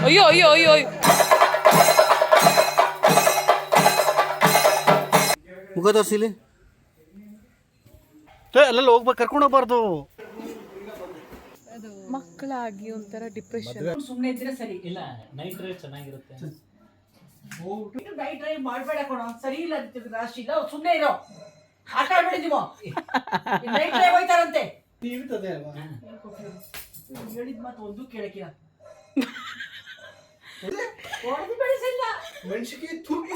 ಅಯ್ಯೋ ಅಯ್ಯೋ ಅಯ್ಯೋ ಅಯ್ಯೋ. ಮುಖ ತೋರಿಸಿಲಿ. ಅಲ್ಲೆಲ್ಲ ಹೋಗ್ಬೇಕು, ಕರ್ಕೊಂಡು ಹೋಗ್ಬಾರ್ದು. ಮಕ್ಕಳಾಗಿ ಒಂಥರ ಡಿಪ್ರೆಷನ್. ಸುಮ್ಮನೆ ಇದ್ರೆ ಸರಿ. ಇಲ್ಲ, ನೈಟ್ ಡ್ರೈವ್ ಚೆನ್ನಾಗಿರುತ್ತೆ. ನೈಟ್ ಡ್ರೈವ್ ಮಾಡಬೇಡ ಕಣೋ, ಸರಿ ಇಲ್ಲ ರಾಶಿ ಇಲ್ಲ. ಸುಮ್ಮನೆ ಇರೋ, ಆಟ ಆಡ್ಬಿಡಿದೀವೋ. Night drive ಹೋಯ್ತಾರಂತೆ. ಹೇಳಿದ ಮಾತು ಒಂದು ಕೇಳಕ್ಕಿಲ್ಲ. ಹೊಡೆದು ಬೆಳೆಸಿಲ್ಲ ಮೆಣಸಿಗೆ ತುರ್ಪು.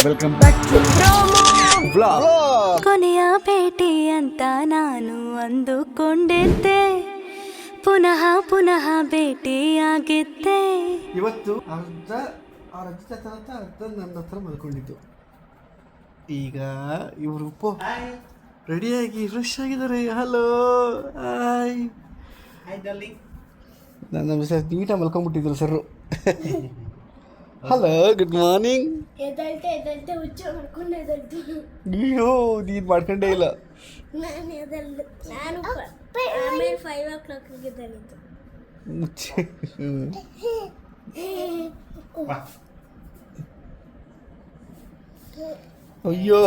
Welcome back to vlog. ಕೊನೆಯ ಭೇಟಿ ಅಂತ ನಾನು ಅಂದುಕೊಂಡಿದ್ದೆ, ಪುನಃ ಪುನಃ ಭೇಟಿಯಾಗಿದ್ದೆ. ಇವತ್ತು ಅರ್ಧ ನನ್ನ ಹತ್ರ ಮಲ್ಕೊಂಡಿದ್ದು. ಈಗ ಇವರು ರೆಡಿಯಾಗಿ ಫ್ರೆಶ್ ಆಗಿದ್ದಾರೆ. Hello, hi. ನನ್ನ ಮಿಸಸ್ ನೀಟಾಗಿ ಮಲ್ಕೊಂಡ್ಬಿಟ್ಟಿದ್ರು ಸರ್. Hello, good morning. ಅಯ್ಯೋ, ನೀನು ಮಾಡ್ಕೊಂಡೇ ಇಲ್ಲ. ಅಯ್ಯೋ,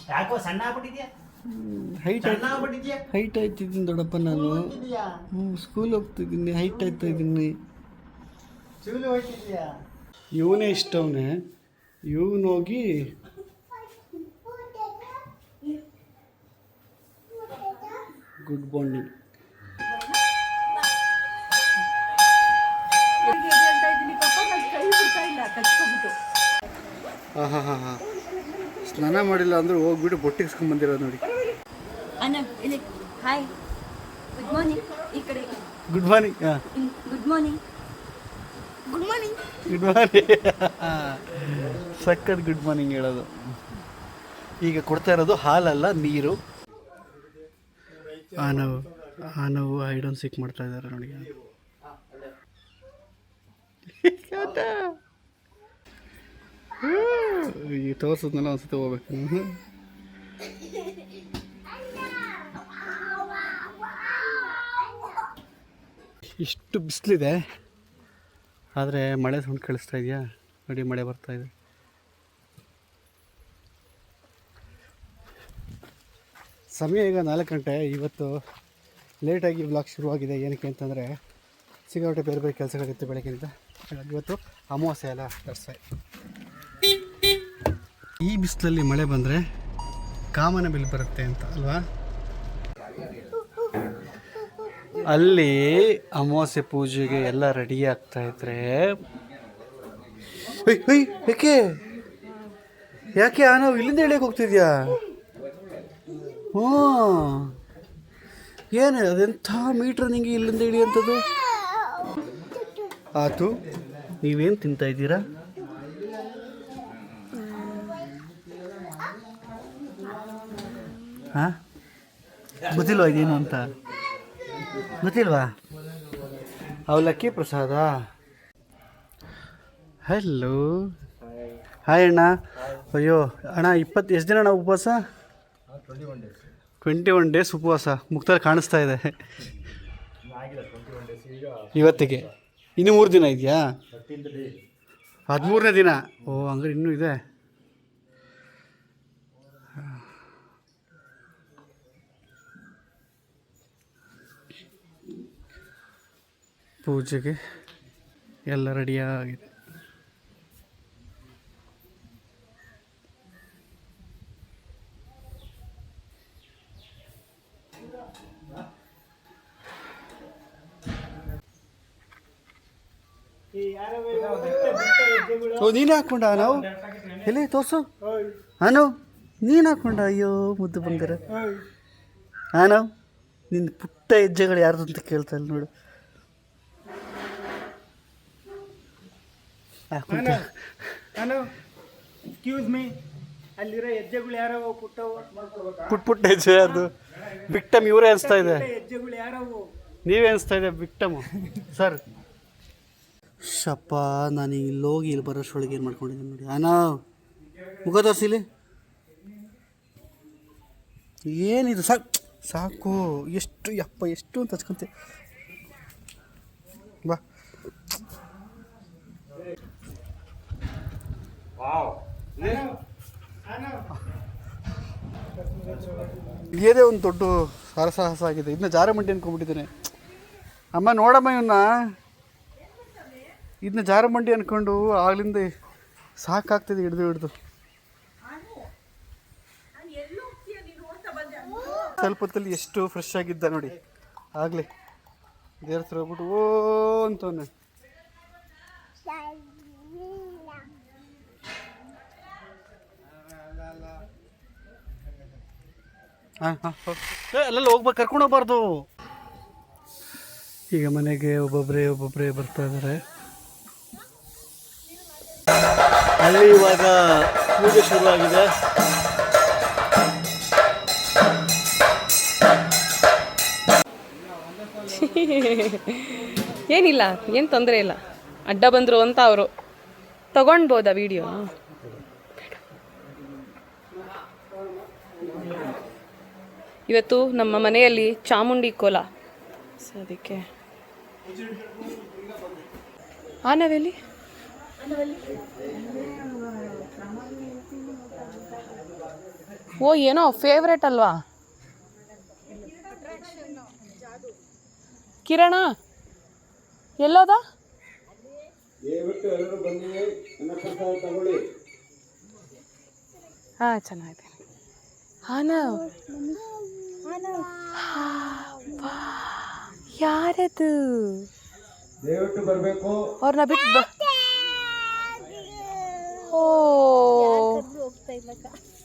ಯಾಕೋ ಸಣ್ಣ ಆಗ್ಬಿಟ್ಟಿದ್ಯಾ? ಹೈಟ್ ಆಯ್ತಿದ್ದೀನಿ ದೊಡ್ಡಪ್ಪ ನಾನು. ಸ್ಕೂಲ್ ಹೋಗ್ತಿದ್ದೀನಿ, ಹೈಟ್ ಆಯ್ತಾ ಇದ್ದೀನಿ. ಇವನೇ ಇಷ್ಟವನೇ, ಇವನೋಗಿ ಗುಡ್ ಬಾಂಡಿಂಗ್. ಹಾಂ, ಸ್ನಾನ ಮಾಡಿಲ್ಲ ಅಂದ್ರೆ ಹೋಗ್ಬಿಟ್ಟು ಬೊಟ್ಟಿಗಿಸ್ಕೊಂಡ್ ಬಂದಿರೋದು ನೋಡಿ. Hi, good morning. ಈ ಕಡೆ ಗುಡ್ ಮಾರ್ನಿಂಗ್. ಹಾಂ, good morning. Good morning. Good morning. ಸಖತ್ ಗುಡ್ ಮಾರ್ನಿಂಗ್ ಹೇಳೋದು. ಈಗ ಕೊಡ್ತಾ ಇರೋದು ಹಾಲಲ್ಲ, ನೀರು. ಆನವು ಹೈಡ್ ಆ್ಯಂಡ್ ಸೀಕ್ ಮಾಡ್ತಾ ಇದ್ದಾರೆ ನೋಡಿ. ಈ ತೋರಿಸಿದ್ನೆಲ್ಲ ಒಂದ್ಸತಿ ಹೋಗ್ಬೇಕು. ಇಷ್ಟು ಬಿಸಿಲಿದೆ, ಆದರೆ ಮಳೆ ಸೌಂಡ್ ಕೇಳಿಸ್ತಾ ಇದೆಯಾ ನೋಡಿ, ಮಳೆ ಬರ್ತಾ ಇದೆ. ಸಮಯ ಈಗ 4 ಗಂಟೆ. ಇವತ್ತು ಲೇಟಾಗಿ ವ್ಲಾಗ್ ಶುರುವಾಗಿದೆ. ಏನಕ್ಕೆ ಅಂತಂದರೆ ಸಿಕ್ಕಾಪಟ್ಟೆ ಬೇರೆ ಬೇರೆ ಕೆಲಸಗಳಿತ್ತು ಬೆಳಗ್ಗಿಂದ. ಇವತ್ತು ಅಮಾವಾಸ್ಯೆ ಅಲ್ಲ, ದರ್ಸೆ. ಈ ಬಿಸಿಲಲ್ಲಿ ಮಳೆ ಬಂದರೆ ಕಾಮನ ಬಿಲ್ ಬರುತ್ತೆ ಅಂತ ಅಲ್ವಾ? ಅಲ್ಲಿ ಅಮಾವಾಸ್ಯೆ ಪೂಜೆಗೆ ಎಲ್ಲ ರೆಡಿ ಆಗ್ತಾ ಇದ್ರೆ ಯಾಕೆ ನಾವು ಇಲ್ಲಿಂದ ಇಳಿಯಕ್ಕೆ ಹೋಗ್ತಿದ್ಯಾ? ಹ್ಞೂ, ಏನು ಅದೆಂಥ ಮೀಟ್ರ್ ನಿಂಗೆ ಇಲ್ಲಿಂದ ಇಳಿಯಂಥದ್ದು? ಆತು, ನೀವೇನು ತಿಂತಾ ಇದ್ದೀರಾ? ಹಾಂ, ಗೊತ್ತಿಲ್ವಾ ಇದೇನು ಅಂತ? ಗೊತ್ತಿಲ್ವಾ? ಅವಲಕ್ಕಿ ಪ್ರಸಾದ. ಹಲೋ, ಹಾಯ್ ಅಣ್ಣ. ಅಯ್ಯೋ ಅಣ್ಣ, ಎಷ್ಟು ದಿನ ಅಣ್ಣ ಉಪವಾಸ? 21 ಡೇಸ್ ಉಪವಾಸ. ಮುಕ್ತಾರ ಕಾಣಿಸ್ತಾ ಇದೆ ಇವತ್ತಿಗೆ. ಇನ್ನು 3 ದಿನ ಇದೆಯಾ? 13ನೇ ದಿನ. ಓ, ಹಂಗಾರೆ ಇನ್ನೂ ಇದೆ. ಪೂಜೆಗೆ ಎಲ್ಲ ರೆಡಿಯಾಗಿದೆ. ಓ, ನೀನು ಹಾಕ್ಕೊಂಡ? ನಾವು ಎಲ್ಲಿ ತೋರಿಸು. ಹಾನು, ನೀನು ಹಾಕ್ಕೊಂಡ? ಅಯ್ಯೋ ಮುದ್ದು ಬಂಗಾರ. ಹಾನು, ನಿನ್ನ ಪುಟ್ಟ ಹೆಜ್ಜೆಗಳು ಯಾರ್ದು ಅಂತ ಕೇಳ್ತಾ ಇಲ್ಲ ನೋಡು. ಎಕ್ಸ್ಕ್ಯೂಸ್ ಮೀ, ಅಲ್ಲಿರೋ ಹೆಜ್ಜೆಗಳು ಯಾರವು? ಪುಟ್ಟ ಹೆಜ್ಜೆ. ಅದು ವಿಕ್ಟಮ್ ಇವರೇ ಅನಿಸ್ತಾ ಇದೆ. ಹೆಜ್ಜೆಗಳು ಯಾರವು? ನೀವೇ ಅನಿಸ್ತಾ ಇದೆ ವಿಕ್ಟಮು ಸರ್. ಶಪ್ಪ, ನಾನು ಇಲ್ಲೋಗಿ ಇಲ್ಲಿ ಬರೋಷ್ಟೊಳಗೆ ಏನು ಮಾಡ್ಕೊಂಡಿದ್ದೀನಿ ನೋಡಿ. ಮುಖ ತೋರಿಸಿಲಿ. ಏನಿದು ಸಾಕು ಎಷ್ಟು ಯಪ್ಪ ಎಷ್ಟು ಅಂತ ಹಚ್ಕೊಂತೆ ಬಾ. ಇದೇ ಒಂದು ದೊಡ್ಡ ಸಾಹಸ ಆಗಿದೆ. ಇದನ್ನ ಜಾರಮಂಡಿ ಅನ್ಕೊಂಡ್ಬಿಟ್ಟಿದ್ದೇನೆ. ಅಮ್ಮ ನೋಡಮ್ಮ ಇದನ್ನ ಜಾರಮಂಡಿ ಅಂದ್ಕೊಂಡು ಆಗ್ಲಿಂದ ಸಾಕಾಗ್ತಿದೆ ಹಿಡ್ದು ಸ್ವಲ್ಪ ಹೊತ್ತಲ್ಲಿ ಎಷ್ಟು ಫ್ರೆಶ್ ಆಗಿದ್ದ ನೋಡಿ. ಆಗಲೇ ದೇವ್ರ ಹತ್ರ ಹೋಗ್ಬಿಟ್ಟು ಓ ಅಂತವನ್ನ. ಅಲ್ಲೆಲ್ಲ ಹೋಗ್ಬೇಕು, ಕರ್ಕೊಂಡು ಹೋಗ್ಬಾರ್ದು. ಈಗ ಮನೆಗೆ ಒಬ್ಬೊಬ್ಬರೇ ಬರ್ತಾ ಇದ್ದಾರೆ. ಅಲ್ಲಿ ಇವಾಗ ಪೂಜೆ ಶುರುವಾಗಿದೆ. ಏನಿಲ್ಲ, ಏನು ತೊಂದರೆ ಇಲ್ಲ. ಅಡ್ಡ ಬಂದರು ಅಂತ ಅವರು ತಗೊಳ್ಬೋದಾ ವಿಡಿಯೋ? ಇವತ್ತು ನಮ್ಮ ಮನೆಯಲ್ಲಿ ಚಾಮುಂಡಿ ಕೋಲ, ಸೊ ಅದಕ್ಕೆ ಆನವೆಲ್ಲಿ ಓ ಏನೋ ಫೇವ್ರೇಟ್ ಅಲ್ವಾ ಕಿರಣ? ಎಲ್ಲೋದ? ಹಾಂ ಚೆನ್ನಾಗಿದೆ. ಯಾರದು? ದಯವಿಟ್ಟು ಬರಬೇಕು. ಅವ್ರನ್ನ ಬಿಟ್ಟು ಓ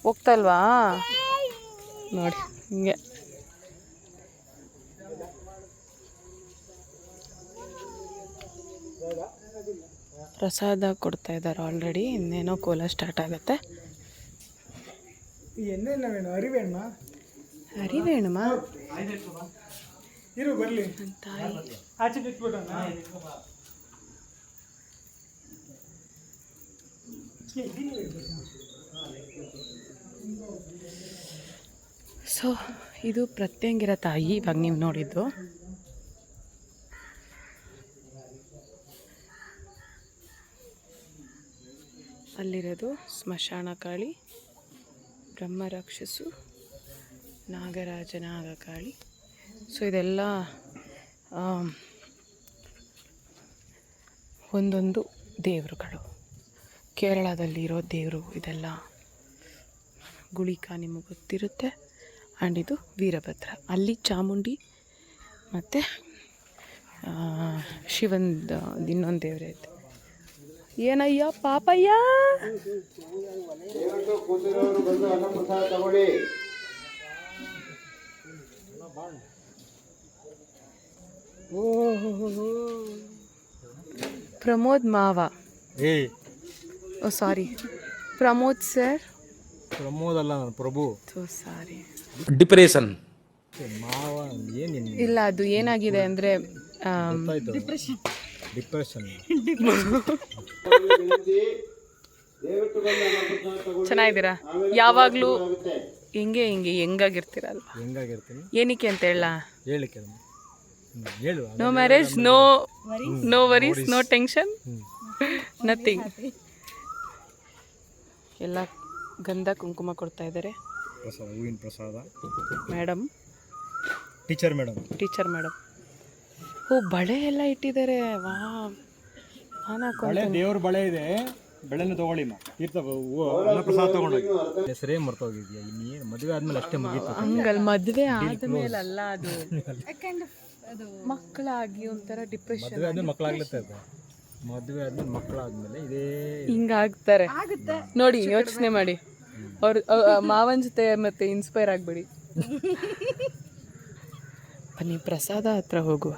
ಹೋಗ್ತಾ ಇಲ್ವಾ ನೋಡಿ ಹಿಂಗೆ. ಪ್ರಸಾದ ಕೊಡ್ತಾ ಇದ್ದಾರೆ ಆಲ್ರೆಡಿ. ಇನ್ನೇನೋ ಕೋಲ ಸ್ಟಾರ್ಟ್ ಆಗುತ್ತೆ. ಅರಿವೇಣಮ್ಮ ಸೊ ಇದು ಪ್ರತ್ಯಂಗಿರ ತಾಯಿ ಇವಾಗ ನೀವು ನೋಡಿದ್ದು. ಅಲ್ಲಿರೋದು ಸ್ಮಶಾನ ಕಾಳಿ, ಬ್ರಹ್ಮರಾಕ್ಷಸು, ನಾಗರಾಜ ನಾಗಕಾಳಿ. ಸೊ ಇದೆಲ್ಲ ಒಂದೊಂದು ದೇವರುಗಳು. ಕೇರಳದಲ್ಲಿರೋ ದೇವರು ಇದೆಲ್ಲ. ಗುಳಿಕ ನಿಮಗೆ ಗೊತ್ತಿರುತ್ತೆ. ಆ್ಯಂಡ್ ಇದು ವೀರಭದ್ರ. ಅಲ್ಲಿ ಚಾಮುಂಡಿ ಮತ್ತು ಶಿವಂದು ಇನ್ನೊಂದು ದೇವರೇ ಇದೆ. ಏನಯ್ಯ ಪಾಪಯ್ಯ? ಪ್ರಮೋದ್ ಮಾವ. ಓ ಸಾರಿ, ಪ್ರಮೋದ್ ಸರ್. ಪ್ರಮೋದ್ ಅಲ್ಲ, ನಾನು ಪ್ರಭು. So sorry. ಡಿಪ್ರೆಷನ್ ಇಲ್ಲ, ಅದು ಏನಾಗಿದೆ ಅಂದರೆ ಡಿಪ್ರೆಷನ್. ಚೆನ್ನಾಗಿದ್ದೀರಾ? ಯಾವಾಗಲೂ ಹೆಂಗಾಗಿರ್ತೀರಲ್ವ? ಹೆಂಗಾಗಿರ್ತೀನಿ ಏನಕ್ಕೆ ಅಂತ ಹೇಳಿಕೆ ಹೇಳು. No marriage, no worries, no tension, nothing. ಎಲ್ಲ ಗಂಧ ಕುಂಕುಮ ಕೊಡ್ತಾ ಇದ್ದಾರೆ. ಪ್ರಸಾದ, ಹೂವಿನ ಪ್ರಸಾದ. Madam, teacher madam. ಓ ಬಳೆ ಎಲ್ಲ ಇಟ್ಟಿದ್ದಾರೆ. ವಾ, ಬಳೆ, ದೇವ್ರ ಬಳೆ ಇದೆ. ಬೆಳೆನೂ ತಗೊಳ್ಳಿ. ತೀರ್ಥ ಪ್ರಸಾದ ತಗೊಂಡೋಗಿ. ಹೆಸರೇ ಮರ್ತೋಗಿದ್ಯಾ? ಇನ್ನೇನು ಮದುವೆ ಆದ್ಮೇಲೆ ಅಷ್ಟೇ ಮುಗೀತು. ಹಂಗಲ್ ಮದುವೆ ಆದ್ಮೇಲೆ ಅಲ್ಲ, ಅದು ಮಕ್ಕಳಾಗಿ ಒಂಥರ ಡಿಪ್ರೆಷನ್. ಮದುವೆ ಆದ್ಮೇಲೆ ಮಕ್ಕಳಾಗ್ಲತ್ತದ. ಮದುವೆ ಆದ್ಮೇಲೆ ಮಕ್ಕಳಾದ್ಮೇಲೆ ಇದೇ ಹಿಂಗಾಗ್ತಾರೆ ನೋಡಿ. ಯೋಚನೆ ಮಾಡಿ. ಅವ್ರು ಮಾವನ ಜೊತೆ ಮತ್ತೆ ಇನ್ಸ್ಪೈರ್ ಆಗಬೇಡಿ. ಬನ್ನಿ ಪ್ರಸಾದ ಹತ್ರ ಹೋಗುವ.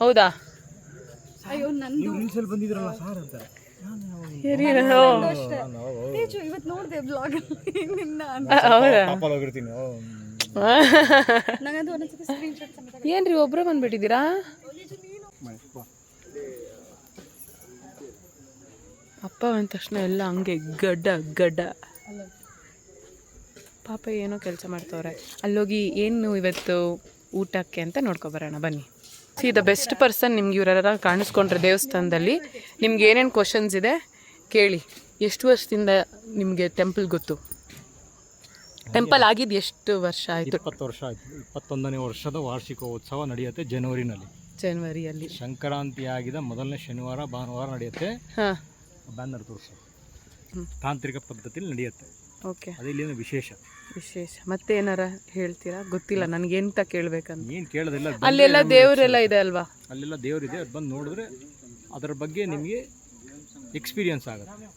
ಹೌದಾ? ಬಂದಿದ್ರಲ್ಲ ಸಾರ್ ಅಂತಾರೆ. ಏನ್ರಿ ಒಬ್ರು ಬಂದ್ಬಿಟ್ಟಿದ್ದೀರಾ? ಅಪ್ಪ ಅಂದ ತಕ್ಷಣ ಎಲ್ಲ ಹಂಗೆ ಗಡ್ಡ ಪಾಪ ಏನೋ ಕೆಲಸ ಮಾಡ್ತವ್ರೆ. ಅಲ್ಲೋಗಿ ಏನು ಇವತ್ತು ಊಟಕ್ಕೆ ಅಂತ ನೋಡ್ಕೊಬರೋಣ ಬನ್ನಿ. ಸಿ ದ ಬೆಸ್ಟ್ ಪರ್ಸನ್ ನಿಮ್ಗೆ ಇವರೆಲ್ಲ ಕಾಣಿಸ್ಕೊಂಡ್ರೆ ದೇವಸ್ಥಾನದಲ್ಲಿ ನಿಮ್ಗೆ ಏನೇನು ಕ್ವಶನ್ಸ್ ಇದೆ ಕೇಳಿ. ಎಷ್ಟು ವರ್ಷದಿಂದ ನಿಮಗೆ ಟೆಂಪಲ್ ಗೊತ್ತು? ಟೆಂಪಲ್ ಆಗಿದ್ದು ಎಷ್ಟು ವರ್ಷ ಆಯಿತು? 20 ವರ್ಷ ಆಯಿತು. 21ನೇ ವರ್ಷದ ವಾರ್ಷಿಕೋತ್ಸವ ನಡೆಯುತ್ತೆ ಜನವರಿಯಲ್ಲಿ. ಸಂಕ್ರಾಂತಿ ಆಗಿದ ಮೊದಲನೇ ಶನಿವಾರ ಭಾನುವಾರ ನಡೆಯುತ್ತೆ. ಹಾಂ, ಬ್ಯಾನರ್ ತೋರಿಸು. ತಾಂತ್ರಿಕ ಪದ್ಧತಿಯಲ್ಲಿ ನಡೆಯುತ್ತೆ. ಓಕೆ, ಅದು ಇಲ್ಲಿನ ವಿಶೇಷ. ಮತ್ತೆ ಏನಾರ ಹೇಳ್ತೀರಾ? ಗೊತ್ತಿಲ್ಲ ನನಗೆಂತ ಕೇಳಬೇಕಂತ. ಏನು ಕೇಳೋದಿಲ್ಲ. ಅಲ್ಲೆಲ್ಲ ದೇವರೆಲ್ಲ ಇದೆ ಅಲ್ವಾ? ಅಲ್ಲೆಲ್ಲ ದೇವರಿದೆ. ಅದು ಬಂದು ನೋಡಿದ್ರೆ ಅದರ ಬಗ್ಗೆ ನಿಮಗೆ ಎಕ್ಸ್ಪೀರಿಯನ್ಸ್ ಆಗುತ್ತೆ.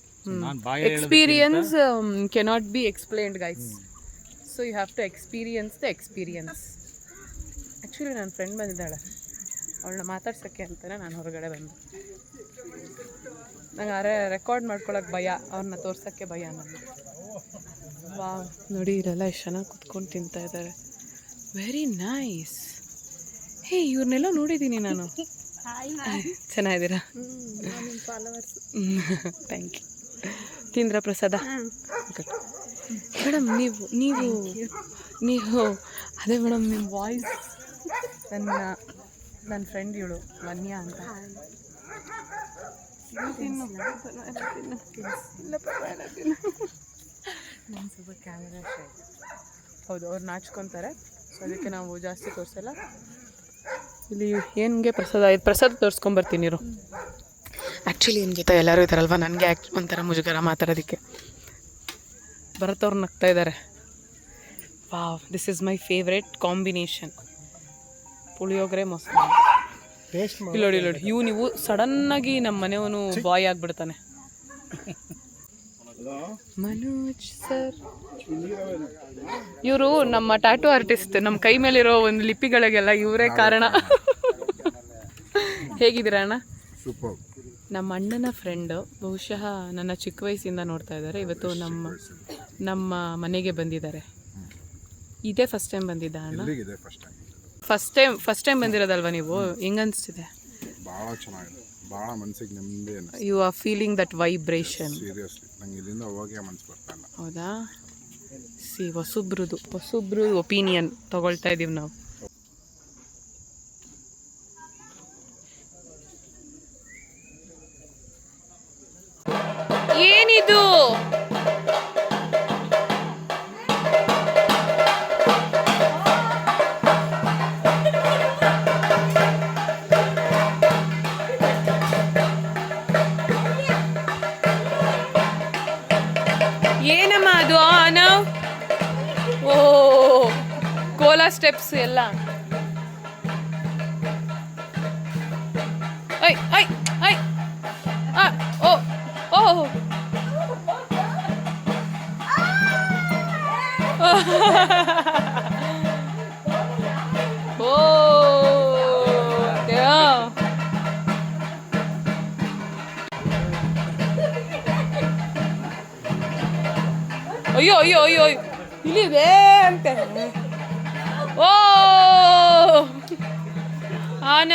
ನಾನು experience cannot be explained guys. So you have to experience the experience. Actually ನನ್ನ ಫ್ರೆಂಡ್ ಬಂದಿದ್ದಾಳೆ, ಅವಳನ್ನ ಮಾತಾಡ್ಸೋಕ್ಕೆ ಅಂತಲೇ ನಾನು ಹೊರಗಡೆ ಬಂದೆ. ನಂಗೆ ರೆಕಾರ್ಡ್ ಮಾಡ್ಕೊಳಕ್ಕೆ ಭಯ, ಅವ್ರನ್ನ ತೋರ್ಸೋಕ್ಕೆ ಭಯ ನನಗೆ. ವಾ, ನೋಡಿ ಇವರೆಲ್ಲ ಎಷ್ಟು ಚೆನ್ನಾಗಿ ಕುತ್ಕೊಂಡು ತಿಂತಾ ಇದ್ದಾರೆ. Very nice. ಹೇ, ಇವ್ರನ್ನೆಲ್ಲ ನೋಡಿದ್ದೀನಿ ನಾನು. ಚೆನ್ನಾಗಿದ್ದೀರಾ? Thank you. ತಿಂದ್ರ ಪ್ರಸಾದ? ಮೇಡಮ್ ನೀವು ಅದೇ ಮೇಡಮ್ ನಿಮ್ಮ ವಾಯ್ಸ್ ನನ್ನ ಫ್ರೆಂಡ್ ಇವಳು ವನ್ಯಾ ಅಂತ. ನಾನು ಸ್ವಲ್ಪ ಕ್ಯಾಮೆರಾ ಶೈ. ಹೌದು, ಅವ್ರು ನಾಚ್ಕೊತಾರೆ, ಸೊ ಅದಕ್ಕೆ ನಾವು ಜಾಸ್ತಿ ತೋರಿಸಲ್ಲ. ಇಲ್ಲಿ ಏನಿಗೆ ಪ್ರಸಾದ ತೋರಿಸ್ಕೊಂಬರ್ತೀನಿ ಇರು. ಆ್ಯಕ್ಚುಲಿ ಏನು ಗೊತ್ತಾ, ಎಲ್ಲರೂ ಇದ್ದಾರಲ್ವ, ನನಗೆ ಒಂಥರ ಮುಜುಗರ ಮಾತಾಡೋದಕ್ಕೆ. ಭರತವ್ರು ನಗ್ತಾ ಇದ್ದಾರೆ. Wow, this is my favourite combination, puliyogare ಮೊಸರು. ಇಲ್ಲಿ ನೋಡಿ ನೀವು ಸಡನ್ನಾಗಿ ನಮ್ಮ ಮನೆಯವನು ಬಾಯ್ ಆಗಿಬಿಡ್ತಾನೆ. ಮನೋಜ್ ಸರ್ ಇವರು ನಮ್ಮ ಟ್ಯಾಟೂ ಆರ್ಟಿಸ್ಟ್. ನಮ್ಮ ಕೈ ಮೇಲಿರೋ ಒಂದು ಲಿಪಿಗಳಿಗೆಲ್ಲ ಇವರೇ ಕಾರಣ. ಹೇಗಿದ್ದೀರಾ ಅಣ್ಣ? ನಮ್ಮ ಅಣ್ಣನ ಫ್ರೆಂಡು, ಬಹುಶಃ ನನ್ನ ಚಿಕ್ಕ ವಯಸ್ಸಿಂದ ನೋಡ್ತಾ ಇದ್ದಾರೆ. ಇವತ್ತು ನಮ್ಮ ಮನೆಗೆ ಬಂದಿದ್ದಾರೆ. ಇದೇ ಫಸ್ಟ್ ಟೈಮ್ ಬಂದಿದ್ದ ಅಣ್ಣ? ಫಸ್ಟ್ ಟೈಮ್ ಬಂದಿರೋದಲ್ವಾ ನೀವು? ಹೆಂಗನ್ಸ್ತಿದೆ? ಭಾಳ ಚೆನ್ನಾಗಿದೆ, ಭಾಳ ಮನಸ್ಸಿಗೆ ನೆಮ್ಮದಿ ಅನಿಸ್ತು. You are feeling that vibration? Seriously ನಂಗೆ ಇಲ್ಲಿಂದ ಹೋಗೇ ಮನಸ್ಸು ಬರ್ತಾ ಇಲ್ಲ. ಹೌದಾ? ಸಿ, ಹೊಸಬ್ರು ಒಪಿನಿಯನ್ ತಗೊಳ್ತಾ ಇದ್ದೀವಿ ನಾವು. ಏನಿದು? ಏನಮ್ಮ ಅದು? ನಾವು ಓ ಕೋಲಾ ಸ್ಟೆಪ್ಸ್ ಎಲ್ಲ. ಐ ಐ ಐ ಓ ಓ ಓ ಅಯ್ಯೋ ಅಯ್ಯೋ ಅಯ್ಯೋ, ಇಲ್ಲಿದೆ ಅಂತ. ಓ ಆನ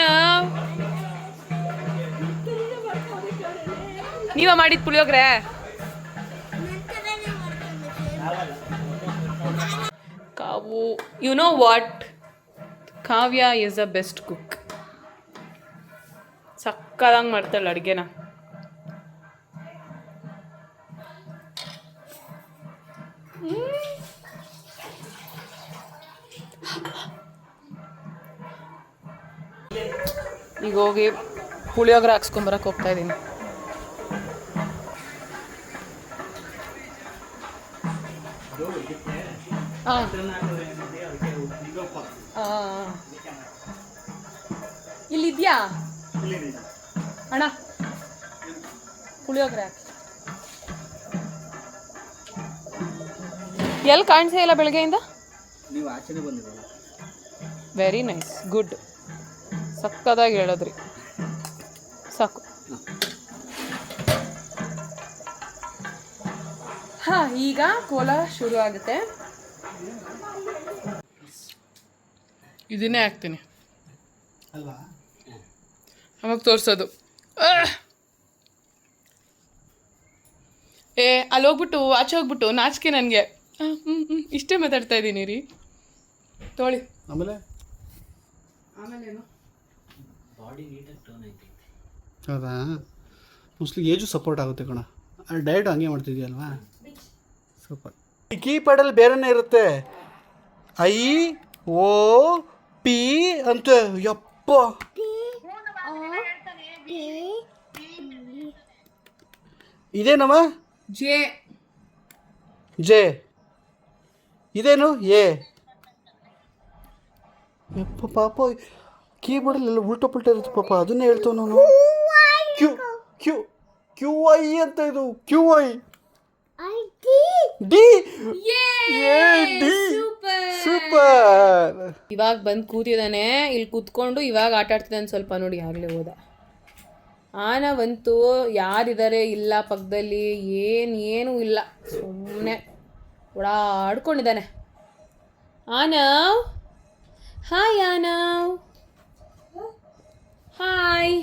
ನೀವ ಮಾಡಿದ puliyogare? Kavu, you know what, Kavya is a best cook. ಸಕ್ಕದಂಗೆ ಮಾಡ್ತಾಳೆ ಅಡುಗೆನ. ಈಗ ಹೋಗಿ ಪುಳಿಯೋಗರೆ ಹಾಕ್ಸ್ಕೊಂಬರಕ್ಕೆ ಹೋಗ್ತಾ ಇದ್ದೀನಿ. ಇಲ್ಲಿದ್ಯಾ ಅಣ್ಣ? ಪುಳಿಯೋಗರೆ ಹಾಕಿ. ಎಲ್ಲಿ ಕಾಣಿಸೇ ಇಲ್ಲ ಬೆಳಗ್ಗೆಯಿಂದ? ನೀವು ಆಚೆನೇ ಬಂದಿರಲ್ಲ. ವೆರಿ ನೈಸ್, ಗುಡ್, ಸಕ್ಕದಾಗಿ ಹೇಳಿದ್ರಿ. ಸಾಕು. ಹಾಂ, ಈಗ ಕೋಲ ಶುರು ಆಗುತ್ತೆ. ಇದನ್ನೇ ಹಾಕ್ತೀನಿ ಅವಾಗ ತೋರಿಸೋದು. ಅಲ್ಲಿ ಹೋಗ್ಬಿಟ್ಟು ಆಚೆ ಹೋಗ್ಬಿಟ್ಟು ನಾಚಿಕೆ ನನಗೆ ಇಷ್ಟೇ ಮಾತಾಡ್ತಾ ಇದ್ದೀನಿ ರೀ. ತೊಳಿ ಆಮೇಲೆ ಆಮೇಲೇನು ಬಾಡಿ ನೀಟಾಗಿ ಟರ್ನ್ ಐತಿ. ಹೌದಾ, ಮೋಸ್ಟ್ಲಿ ಏಜು ಸಪೋರ್ಟ್ ಆಗುತ್ತೆ ಕಣ. ಡಯಟ್ ಹಂಗೆ ಮಾಡ್ತಿದ್ಯಲ್ವಾ, ಸೂಪರ್. ಈ ಕೀಪ್ಯಾಡಲ್ಲಿ ಬೇರೆನೇ ಇರುತ್ತೆ, IOP ಅಂತ. ಯಪ್ಪ, ಇದೇನಮ್ಮ ಜೆ, ಇದೇನು ಎ. ಯಪ್ಪ ಪಾಪ, ಕೀಬೋರ್ಡಲ್ಲೆಲ್ಲ ಉಲ್ಟಾ ಪುಲ್ಟ ಇರುತ್ತೆ ಪಾಪ, ಅದನ್ನೇ ಹೇಳ್ತಾವ ನಾನು. QI ಅಂತ, ಇದು QI ಡಿ. ಸೂಪರ್. ಇವಾಗ ಬಂದು ಕೂತಿದ್ದಾನೆ, ಇಲ್ಲಿ ಕೂತ್ಕೊಂಡು ಇವಾಗ ಆಟ ಆಡ್ತಿದ್ದಾನೆ ಸ್ವಲ್ಪ. ನೋಡಿ ಆಗಲೇ ಹೋದ. ಆನವಂತೂ ಯಾರಿದ್ದಾರೆ ಇಲ್ಲ ಪಕ್ಕದಲ್ಲಿ, ಏನೂ ಇಲ್ಲ, ಸುಮ್ಮನೆ ಓಡಾಡ್ಕೊಂಡಿದ್ದಾನೆ. ಆನವ್, ಹಾಯ್ ಆನವ್, ಹಾಯ್.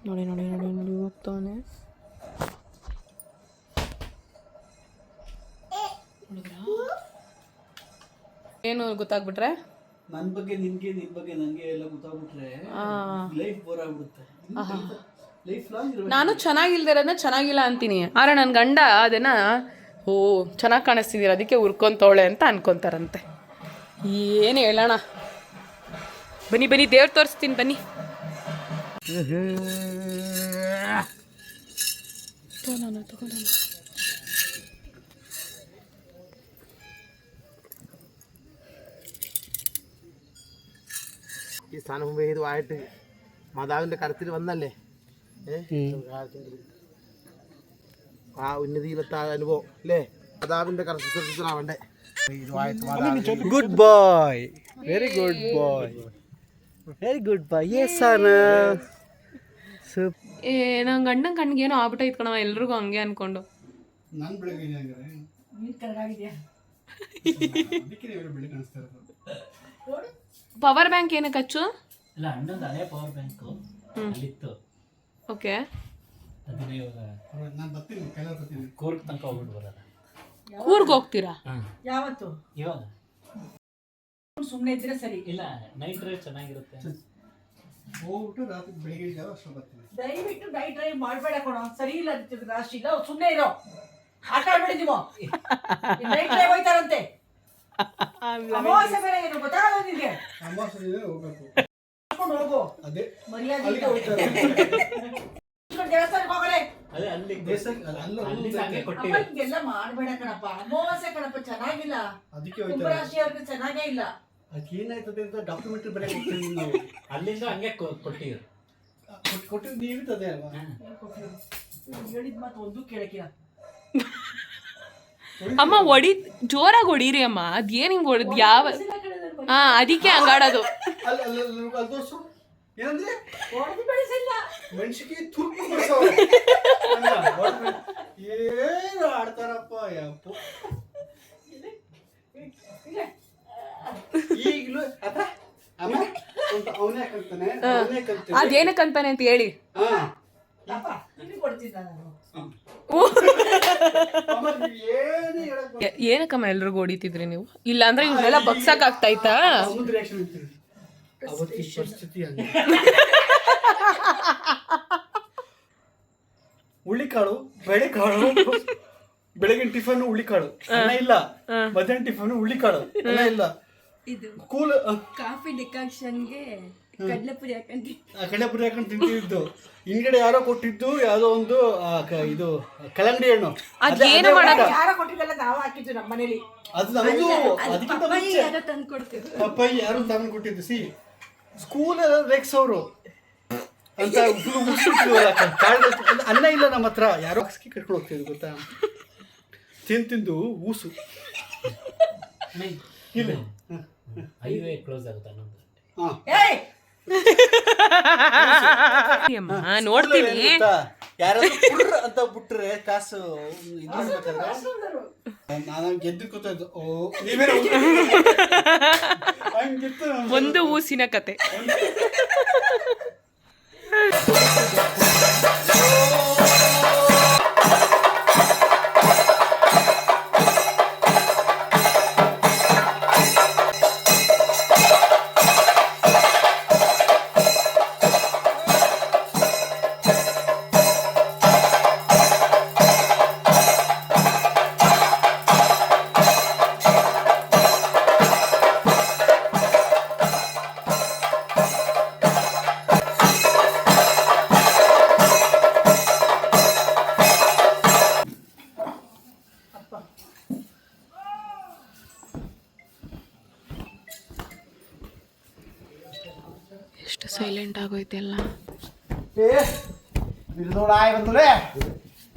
ನೋಡಿ ನೋಡಿ ನೋಡಿ ನೋಡಿ ಹೋಗ್ತಾನೆ. ಏನು ಗೊತ್ತಾಗ್ಬಿಟ್ರೆ ನನ್ನ ಬಗ್ಗೆ ನಿನ್ಗೆ, ನಿನ್ ಬಗ್ಗೆ ನನಗೆ ಎಲ್ಲ ಗೊತ್ತಾಗ್ಬಿಟ್ರೆ ಲೈಫ್ ಬೋರ್ ಆಗ್ಬಿಡುತ್ತೆ. ಲೈಫ್ ಲಾಂಗ್ ನಾನು ಚೆನ್ನಾಗಿಲ್ದಿರೋದನ್ನ ಚೆನ್ನಾಗಿಲ್ಲ ಅಂತೀನಿ, ಆದ್ರೆ ನನ್ನ ಗಂಡ ಅದನ್ನ ಚೆನ್ನಾಗಿ ಕಾಣಿಸ್ತಿದ್ದೀರ ಅದಕ್ಕೆ ಉರ್ಕೊಂತವಳೆ ಅಂತ ಅನ್ಕೊಂತಾರಂತೆ. ಏನು ಹೇಳೋಣ, ಬನ್ನಿ ಬನ್ನಿ ದೇವ್ರು ತೋರಿಸ್ತೀನಿ ಬನ್ನಿ. ತಗೊಳ್ಳೋಣ. ഈ സ്ഥാനം മുമ്പ് ഇതുമായിട്ട് മാതാവിൻ്റെ കരത്തിൽ വന്നല്ലേ ആ ഉന്നതിയിലെത്താ അനുഭവം അല്ലേ? മാതാവിൻ്റെ കരത്തിലാവണ്ടേ ഇതുമായിട്ട്. ಗುಡ್ ಬಾಯ್, ವೆರಿ ಗುಡ್ ಬಾಯ್, ವೆರಿ ಗುಡ್ ಬಾಯ್. ಎಸ್ ಆನವ್. ನನ್ನ ಗಂಡನ ಕಣ್ಣಿಗೆ ಏನೋ ಆಗ್ಬಿಟ್ಟೈತ್ ಕಣವ, ಎಲ್ರಿಗೂ ಹಂಗೆ ಅನ್ಕೊಂಡು. ನಾನು ಬೆಳಗ್ಗೆ ನೀನು ಕರಗಾಗಿದೆಯಾ? ಬೆಳಗ್ಗೆ ಕಾಣಿಸ್ತಾ ಇರೋದು. ಪವರ್ ಬ್ಯಾಂಕ್ ಏನಕ್ಕೆ ಹಚ್ಚು? ಇಲ್ಲ, ಅಣ್ಣಂದು ಹಳೆ ಪವರ್ ಬ್ಯಾಂಕು ಅಲ್ಲಿತ್ತು. ಓಕೆ, ಅದನ್ನ ಇವಾಗ ನಾನು ಬರ್ತೀನಿ, ಕೈಲಾರ ಬರ್ತೀನಿ. ಕೂರ್ಗ್ ತನಕ ಹೋಗ್ಬಿಟ್ಟು ಬರೋದ. ಕೂರ್ಗ್ ಹೋಗ್ತೀರಾ? ಯಾವತ್ತು? ಇವಾಗ ಸುಮ್ಮನೆ ಇದ್ರೆ ಸರಿ. ಇಲ್ಲ, ನೈಟ್ ಡ್ರೈವ್ ಚೆನ್ನಾಗಿರುತ್ತೆ. ಹೋಗ್ಬಿಟ್ಟು ರಾತ್ರಿ ಬೆಳಿಗ್ಗೆ ಜಾವ ಅಷ್ಟು ಬರ್ತೀನಿ. ದಯವಿಟ್ಟು ನೈಟ್ ಡ್ರೈವ್ ಮಾಡಬೇಡ ಕಣೋ, ಸರಿ ಇಲ್ಲ ರಾಶಿ ಇಲ್ಲ, ಸುಮ್ಮನೆ ಇರೋ, ಆಟ ಆಡ್ಬಿಡಿದೀವೋ. ನೈಟ್ ಡ್ರೈವ್ ಹೋಯ್ತಾರಂತೆ, ಅಮಾವಾಸ್ಯೆ ಬೇರೆ ಏನು ಗೊತ್ತಾಗಲ್ಲ ನಿನ್ಗೆ? ಅಮಾವಾಸ್ಯೆ ಹೋಗ್ಬೇಕು, ಕರ್ಕೊಂಡು ಹೋಗು, ಅದೇ ಮರ್ಯಾದೆ ಅಲ್ಲಿಗೆ ಹೋಗ್ತಾರೆ. ದೇವಸ್ಥಾನಕ್ಕೆ ಹೋಗಲೇ. ಅದೇ ಅಲ್ಲಿ ಅಲ್ಲಿ ಹಂಗೆ ಅಪ್ಪ ಕೊಟ್ಟಿರೋ. ಹಿಂಗೆಲ್ಲ ಮಾಡಬೇಡ ಕಣಪ್ಪ, ಅಮಾವಾಸ್ಯೆ ಕಣಪ್ಪ, ಚೆನ್ನಾಗಿಲ್ಲ. ಅದಕ್ಕೆ ಹೋಗ್ತಾರೆ. ಕುಂಭರಾಶಿಯವ್ರಿಗೆ ಚೆನ್ನಾಗೇ ಇಲ್ಲ. ಅದಕ್ಕೆ ಏನಾಯ್ತದೆ ಅಂತ ಡಾಕ್ಯುಮೆಂಟ್ರಿ ಬರೆಯಕ್ಕೆ ಹೋಗ್ತೀವಿ ನಾವು. ಅಲ್ಲಿಂದ ಹಂಗೆ ಕೊಟ್ಟಿರೋ. ಕೊಟ್ಟಿದ್ದು ನೀವಿರ್ತದೆ ಅಲ್ವಾ? ಹೇಳಿದ ಮಾತು ಒಂದು ಕೇಳಕ್ಕಿಲ್ಲ. ಅಮ್ಮ ಜೋರಾಗಿ ಹೊಡೀರಿ ಅಮ್ಮ, ಅದೇನು ಹಿಂಗೆ ಹೊಡೆದ್ ಯಾವ ಅದಕ್ಕೆ ಹಂಗಾಡೋದು. ಅಲ್ಲಿ ತೋರ್ಸು, ಏನಂದ್ರೆ ಹೊಡೆದು ಬೆಳೆಸಿಲ್ಲ. ಮನುಷ್ಯಕ್ಕೆ ತುರ್ಪು ಬಡಿಸೋರು. ಏನು ಆಡ್ತಾರಪ್ಪ ಯಪ್ಪ. ಈಗಲೂ ಅಮ್ಮ ಅವನೇ ಕಲ್ತಾನೆ, ಅವನೇ ಕಲ್ತಾನೆ. ಅದೇನಕ್ಕಂತಾನೆ ಅಂತ ಹೇಳಿ. ಅಪ್ಪ ನಿನಗೆ ಕೊಡ್ತೀನಿ ನಾನು. ಅಮ್ಮ ನೀವು ಏನು ಹೇಳಕ್ ಏನಕ್ಕಮ್ಮ ಎಲ್ರಿಗೂ ಹೊಡಿತಿದ್ರಿ ನೀವು? ಇಲ್ಲ ಅಂದ್ರೆ ಇವನ್ನೆಲ್ಲ ಬಗ್ಸಕ್ ಆಗ್ತಾಯ್ತಾ? ಸಮುದ್ರ ರಿಯಾಕ್ಷನ್ ಇರ್ತೀವಿ ಅವತ್ತಿನ ಪರಿಸ್ಥಿತಿ ಹಂಗೆ. ಹುಳಿಕಾಳು, ಬೇಳೆಕಾಳು, ಬೆಳಗಿನ ಟಿಫನ್ ಹುಳಿಕಾಳು, ಅನ್ನ ಇಲ್ಲ. ಮಧ್ಯಾಹ್ನ ಟಿಫನ್ ಹುಳಿಕಾಳು, ಅನ್ನ ಇಲ್ಲ. ಇದು ಕೂಲ್ ಕಾಫಿ ಡಿಕಾಕ್ಷನ್ಗೆ ಕಡಲೆಪುರಿ ಹಾಕೊಂಡು ಕಡಲೆಪುರಿ ಹಾಕೊಂಡು ತಿಂತಿದ್ದು. ಹಿಂದ್ಗಡೆ ಯಾರೋ ಕೊಟ್ಟಿದ್ದು ಯಾವುದೋ ಒಂದು ಇದು ಕಲ್ಲಂಗಡಿ ಹಣ್ಣು, ಅದೇನು ಮಾಡೋದು? ಯಾರೋ ಕೊಟ್ಟಿದ್ದೆಲ್ಲ ನಾವು ಹಾಕಿದ್ವಿ ನಮ್ಮ ಮನೇಲಿ. ಅದು ನಮಗೂ ಅದಕ್ಕಿಂತ ಮುಂಚೆ ಯಾರೋ ತಂದು ಕೊಡ್ತೀವಿ. ಪಪ್ಪಾಯಿ ಯಾರು ತಗೊಂಡು ಕೊಟ್ಟಿದ್ದು. ಸ್ಕೂಲೆಲ್ಲ ರೇಕ್ಸೋರು ಅಂತ ಅನ್ನ ಇಲ್ಲ ನಮ್ಮ ಹತ್ರ, ಯಾರೋ ಅಕ್ಕಿ ಕಟ್ಕೊಂಡು ಹೋಗ್ತಿದ್ರು ಗೊತ್ತಾ. ತಿಂದು ಊಸು ಇಲ್ಲ. ಹೈವೇ ಕ್ಲೋಸ್ ಆಗುತ್ತೆ ಅನ್ನೋದು. ಏಯ್ ನೋಡ್ತೀನಿ. ಯಾರಾದ್ರೂ ಅಂತ ಬಿಟ್ರೆ ಕಾಸು ಇದು ಮಾಡ್ಬೇಕಾದ್ರೆ ನಾನು ಗೆದ್ದು ಕೂತದ್ದು. ಓ ನೀವೇನೋ ಹಂಗಿತ್ತು ಒಂದು ಊಸಿನ ಕತೆ. ಸೈಲೆಂಟ್ ಆಗೋಯ್ತೆಲ್ಲ. ബിരുദോടായ ബന്ധുലേ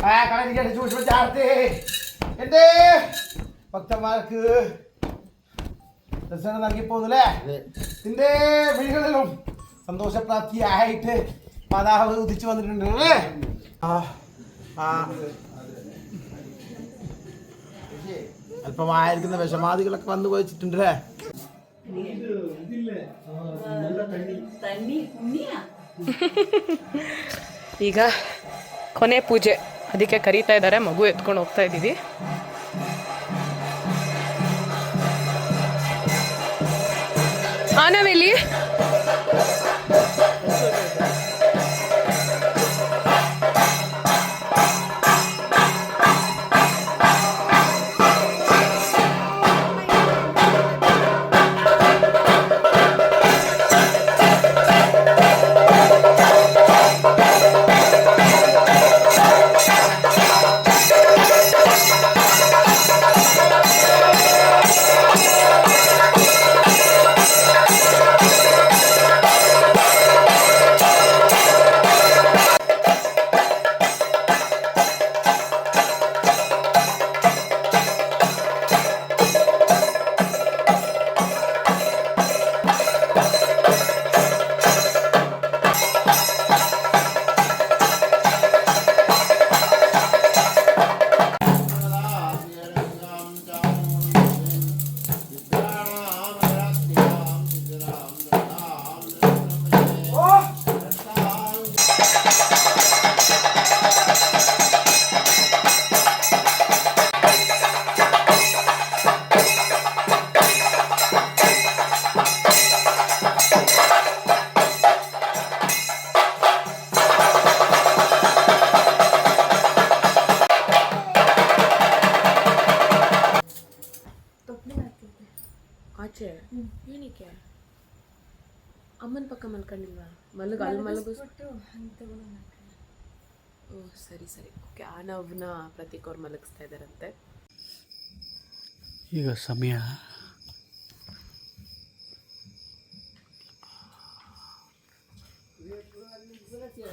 ആ കളരിക്ക് അടിച്ചു വിട്ടു ചാർത്തി എന്റെ ഭക്തന്മാർക്ക് ദർശനം നൽകിപ്പോന്നല്ലേ നിന്റെ വിളികളിലും സന്തോഷപ്രാപ്തിയായിട്ട് മാതാവ് ഉദിച്ചു വന്നിട്ടുണ്ട് അല്പമായിരിക്കുന്ന വിഷമാദികളൊക്കെ വന്നു പോയിച്ചിട്ടുണ്ട് അല്ലേ? ಈಗ ಕೊನೆ ಪೂಜೆ, ಅದಕ್ಕೆ ಕರೀತಾ ಇದ್ದಾರೆ, ಮಗು ಎತ್ಕೊಂಡು ಹೋಗ್ತಾ ಇದ್ದೀವಿ. ನಾವೆಲ್ಲಿ ಆಚೆ ಏನಕ್ಕೆ ಅಮ್ಮನ ಪಕ್ಕ ಮಲ್ಕೊಂಡಿಲ್ವಾ? ಅಲ್ಲಿ ಮಲಗಿಸ್ಬಿಟ್ಟು ಓ ಸರಿ ಸರಿ, ಓಕೆ. ಆನವ್ನ ಪ್ರತೀಕ್ ಅವ್ರು ಮಲಗಿಸ್ತಾ ಇದ್ದಾರಂತೆ. ಈಗ ಸಮಯ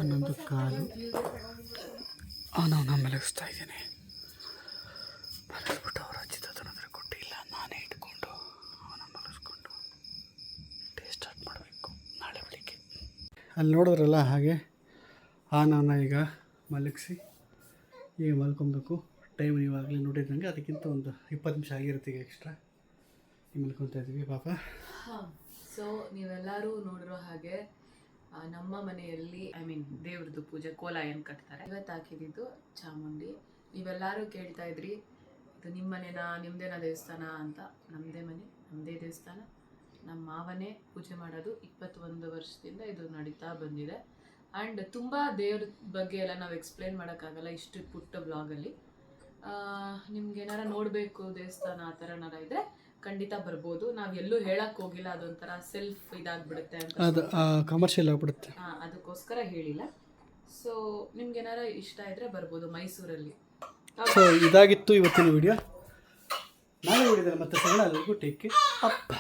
11:15. ಅವನವನ್ನ ಮಲಗಿಸ್ತಾ ಇದ್ದೀನಿ. ಮಲಗಿಸ್ಬಿಟ್ಟು ಅವ್ರ ಅಜ್ಜಿತ ತಂದ್ರೆ ಕೊಟ್ಟಿಲ್ಲ, ನಾನೇ ಇಟ್ಕೊಂಡು ಅವನ ಮಲಗಿಸ್ಕೊಂಡು ಟೇ ಸ್ಟಾರ್ಟ್ ಮಾಡಬೇಕು ನಾಳೆ ಬೆಳಿಗ್ಗೆ. ಅಲ್ಲಿ ನೋಡಿದ್ರಲ್ಲ ಹಾಗೆ ಅವನವನ್ನ ಈಗ ಮಲಗಿಸಿ ಈಗ ಮಲ್ಕೊಬೇಕು. ಟೈಮ್ ಇವಾಗಲೇ ನೋಡಿದಂಗೆ ಅದಕ್ಕಿಂತ ಒಂದು 20 ನಿಮಿಷ ಆಗಿರುತ್ತೆ ಈಗ ಎಕ್ಸ್ಟ್ರಾ. ಈಗ ಮಲ್ಕೊತಾ ಇದ್ದೀವಿ ಪಾಪ. ಹಾಂ, ಸೊ ನೀವೆಲ್ಲರೂ ನೋಡಿರೋ ಹಾಗೆ ನಮ್ಮ ಮನೆಯಲ್ಲಿ ದೇವ್ರದ್ದು ಪೂಜೆ ಕೋಲ ಏನು ಕಟ್ತಾರೆ ಇವತ್ತು ಹಾಕಿದ್ದು ಚಾಮುಂಡಿ. ನೀವೆಲ್ಲರೂ ಕೇಳ್ತಾ ಇದ್ರಿ ಇದು ನಿಮ್ಮ ಮನೆನಾ, ನಿಮ್ಮದೇನಾ ದೇವಸ್ಥಾನ ಅಂತ. ನಮ್ಮದೇ ಮನೆ, ನಮ್ಮದೇ ದೇವಸ್ಥಾನ, ನಮ್ಮ ಮಾವನೇ ಪೂಜೆ ಮಾಡೋದು. 21 ವರ್ಷದಿಂದ ಇದು ನಡೀತಾ ಬಂದಿದೆ. ಆ್ಯಂಡ್ ತುಂಬ ದೇವ್ರ ಬಗ್ಗೆ ಎಲ್ಲ ನಾವು ಎಕ್ಸ್ಪ್ಲೇನ್ ಮಾಡೋಕ್ಕಾಗಲ್ಲ ಇಷ್ಟು ಪುಟ್ಟ ಬ್ಲಾಗಲ್ಲಿ. ನಿಮ್ಗೇನಾರ ನೋಡಬೇಕು ದೇವಸ್ಥಾನ ಆ ಥರ ಏನಾರ ಇದ್ದರೆ ಖಂಡಿತ ಬರ್ಬೋದು. ನಾವು ಎಲ್ಲೂ ಹೇಳಕ್ಕೆ ಹೋಗಿಲ್ಲ, ಅದೊಂಥರ ಸೆಲ್ಫ್ ಇದಾಗ್ಬಿಡುತ್ತೆ ಅಂತ, ಅದು ಕಮರ್ಷಿಯಲ್ ಆಗ್ಬಿಡುತ್ತೆ, ಅದಕ್ಕೋಸ್ಕರ ಹೇಳಿಲ್ಲ. ಸೊ ನಿಮ್ಗೇನಾರ ಇಷ್ಟ ಇದ್ದರೆ ಬರ್ಬೋದು ಮೈಸೂರಲ್ಲಿ. ಸೊ ಇದಾಗಿತ್ತು ಇವತ್ತಿನ ವಿಡಿಯೋ. ನಾಳೆ ವಿಡಿಯೋದಲ್ಲಿ ಮತ್ತೆ ಸಿಗೋಣ. ಎಲ್ಲರಿಗೂ ಟೇಕ್ ಕೇರ್ ಅಪ್.